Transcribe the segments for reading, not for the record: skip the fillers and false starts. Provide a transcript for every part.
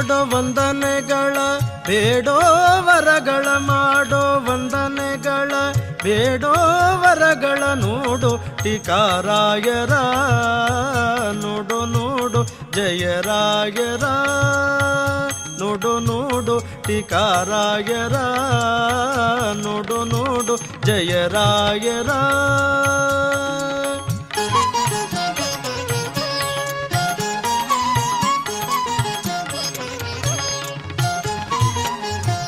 ಮಾಡೋ ವಂದನೆಗಳ ಬೇಡೋ ವರಗಳ, ಮಾಡೋ ವಂದನೆಗಳ ಬೇಡೋ ವರಗಳ, ನೋಡು ಟೀಕಾರಾಯರ, ನೋಡು ನೋಡು ಜಯರಾಯರ, ನೋಡು ನೋಡು ಟೀಕಾರಾಯರ, ನೋಡು ನೋಡು ಜಯರಾಯರ.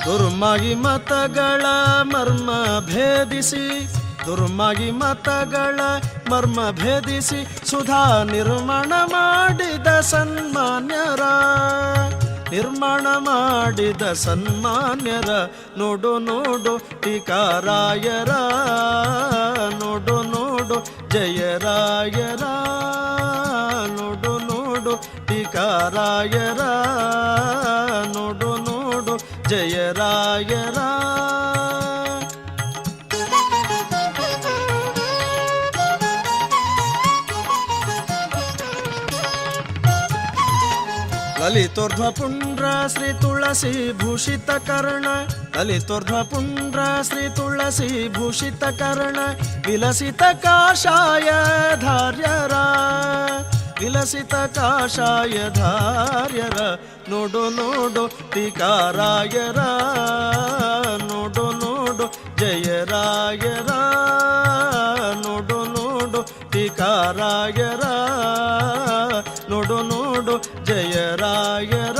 ದುರ್ಮಾಗಿ ಮತಗಳ ಮರ್ಮ ಭೇದಿಸಿ, ದುರ್ಮಾಗಿ ಮತಗಳ ಮರ್ಮ ಭೇದಿಸಿ, ಸುಧಾ ನಿರ್ಮಾಣ ಮಾಡಿದ ಸನ್ಮಾನ್ಯರ, ನಿರ್ಮಾಣ ಮಾಡಿದ ಸನ್ಮಾನ್ಯರ, ನೋಡು ನೋಡು ಟೀಕಾರಾಯರ, ನೋಡು ನೋಡು ಜಯರಾಯರ, ನೋಡು ನೋಡು ಟೀಕಾರಾಯರ, ನೋಡು ನೋಡು ಜಯರಾಯರ. ಲಲಿತೋರ್ಧ್ವ ಪುಂಡ್ರ ಶ್ರೀ ತುಳಸಿ ಭೂಷಿತ ಕರ್ಣ, ಲಲಿತೋರ್ಧ್ವ ಪುಂಡ್ರ ಶ್ರೀ ತುಳಸಿ ಭೂಷಿತ ಕರ್ಣ, ವಿಲಸಿತ ಕಾಷಾಯ ಧಾರ್ಯರ, ವಿಲಸಿತ ಕಾಷಾಯ ಧಾರ್ಯರ, ನೋಡು ನೋಡು ಟೀಕಾರಾಯರ, ನೋಡು ನೋಡು ಜಯರಾಯರ, ನೋಡು ನೋಡು ಟೀಕಾರಾಯರ, ನೋಡು ನೋಡು ಜಯರಾಯರ.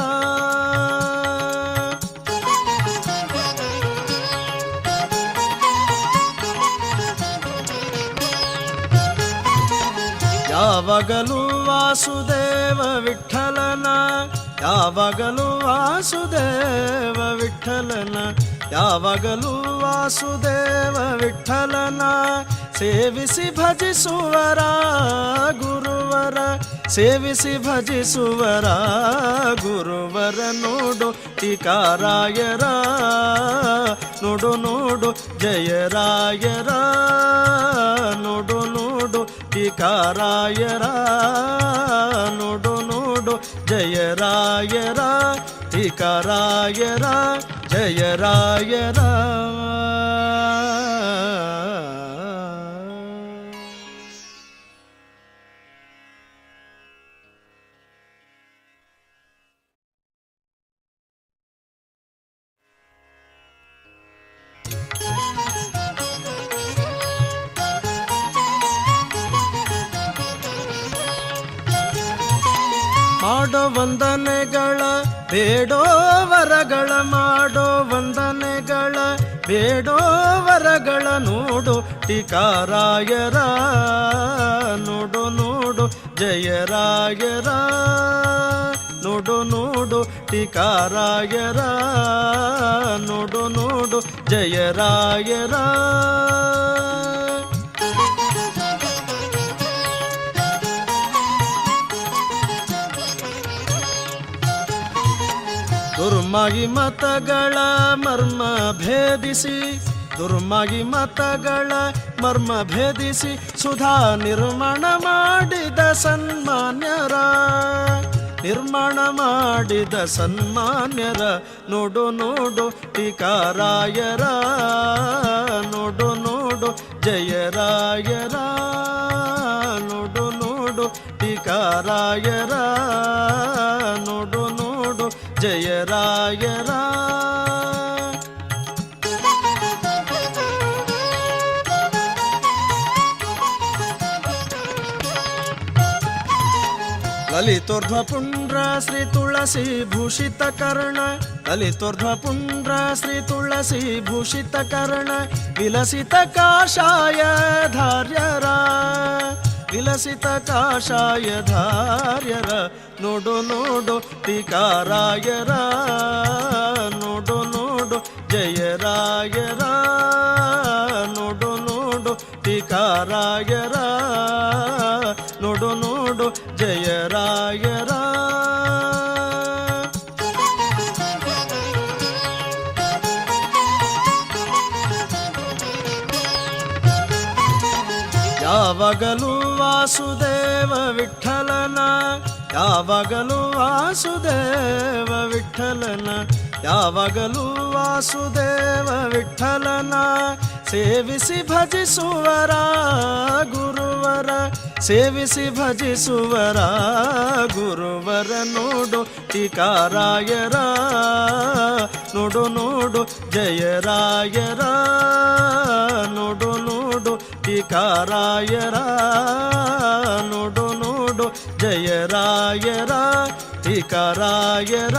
ಯಾವಾಗಲೂ ವಾಸುದೇವ ವಿಠಲನ, ಯಾವಾಗಲೂ ವಾಸುದೇವ ವಿಠಲನ, ಯಾವಾಗಲೂ ವಾಸುದೇವ ವಿಠಲನ, ಸೇವಿಸಿ ಭಜಿಸುವರ ಗುರುವರ, ಸೇವಿಸಿ ಭಜಿಸುವರ ಗುರುವರ, ನೋಡು ಟೀಕಾರಾಯರ, ನೋಡು ನೋಡು ಜಯರಾಯರ, ನೋಡು ನೋಡು ಟೀಕಾರಾಯರ, ನೋಡು ನೋಡು ಜಯರಾಯರ, ಟೀಕಾರಾಯರ ಜಯರಾಯರ. ಮಾಡೋ ವಂದನೆಗಳ ಬೇಡೋ ವರಗಳ, ಮಾಡೋ ವಂದನೆಗಳ ಬೇಡೋ ವರಗಳ, ನೋಡು ಟೀಕಾರಾಯರ, ನೋಡು ನೋಡು ಜಯರಾಯರ, ನೋಡು ನೋಡು ಟೀಕಾರಾಯರ, ನೋಡು ನೋಡು ಜಯರಾಯರ. ದುರ್ಮಾಗಿ ಮತಗಳ ಮರ್ಮ ಭೇದಿಸಿ, ದುರ್ಮಾಗಿ ಮತಗಳ ಮರ್ಮ ಭೇದಿಸಿ, ಸುಧಾ ನಿರ್ಮಾಣ ಮಾಡಿದ ಸನ್ಮಾನ್ಯರ, ನಿರ್ಮಾಣ ಮಾಡಿದ ಸನ್ಮಾನ್ಯರ, ನೋಡು ನೋಡು ಟೀಕಾರಾಯರ, ನೋಡು ನೋಡು ಜಯರಾಯರ, ನೋಡು ನೋಡು ಟೀಕಾರಾಯರ, ನೋಡು ನೋಡು ಜಯರಾಯರ. ಲಲಿತೋರ್ಧ್ವ ಪುಂಡ್ರ ಶ್ರೀ ತುಳಸಿ ಭೂಷಿತ ಕರ್ಣ, ಲಲಿತೋರ್ಧ್ವ ಪುಂಡ್ರ ಶ್ರೀ ತುಳಸಿ ಭೂಷಿತ ಕರ್ಣ, ವಿಲಸಿತ ಕಾಷಾಯ ಧಾರ್ಯರ, ವಿಲಸಿತ ಕಾಷಾಯ ಧಾರ್ಯರ, ನೋಡು ನೋಡು ಟೀಕಾರಾಯರ, ನೋಡು ನೋಡು ಜಯರಾಯರ, ನೋಡು ನೋಡು ಟೀಕಾರಾಯರ, ನೋಡು ನೋಡು ಜಯರಾಯರ. ಯಾವಾಗಲೂ ವಾಸುದೇವ ವಿಠಲನ, ಯಾವಾಗಲೂ ವಾಸುದೇವ ವಿಠಲನ, ಯಾವಾಗಲೂ ವಾಸುದೇವ ವಿಠಲನ ಸೇವಿಸಿ ಭಜಿಸುವರ ಗುರುವರ, ಸೇವಿಸಿ ಭಜಿಸುವರ ಗುರುವರ. ನೋಡು ಟೀಕಾರಾಯರ, ನೋಡು ನೋಡು ಜಯರಾಯರ, ನೋಡು ನೋಡು ಟೀಕಾರಾಯರ, ನೋಡು ನೋಡು ಜಯರಾಯರ, ಟೀಕಾರಾಯರ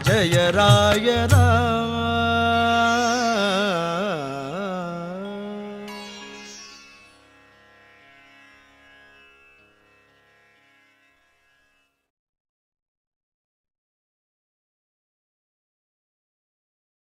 ಜಯರಾಯರ.